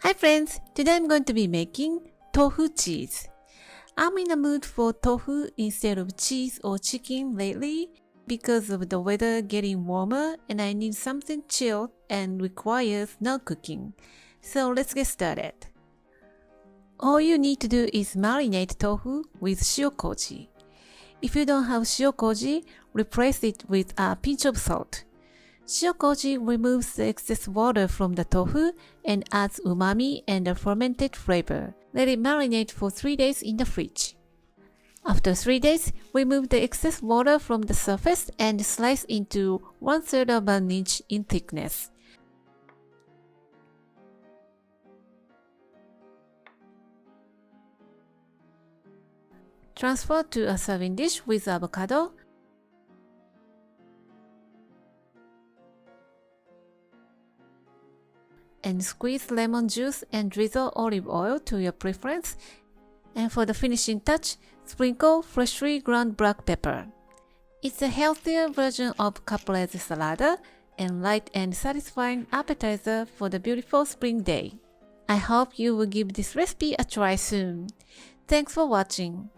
Hi friends, today I'm going to be making tofu cheese. I'm in the mood for tofu instead of cheese or chicken lately because of the weather getting warmer and I need something chilled and requires no cooking. So let's get started. All you need to do is marinate tofu with Shio Koji. If you don't have Shio Koji, replace it with a pinch of salt. Shio Koji removes the excess water from the tofu and adds umami and a fermented flavor. Let it marinate for 3 days in the fridge. After 3 days, remove the excess water from the surface and slice into 1/3 of an inch in thickness. Transfer to a serving dish with avocado, and squeeze lemon juice and drizzle olive oil to your preference. And for the finishing touch, sprinkle freshly ground black pepper. It's a healthier version of caprese salad and light and satisfying appetizer for the beautiful spring day. I hope you will give this recipe a try soon. Thanks for watching.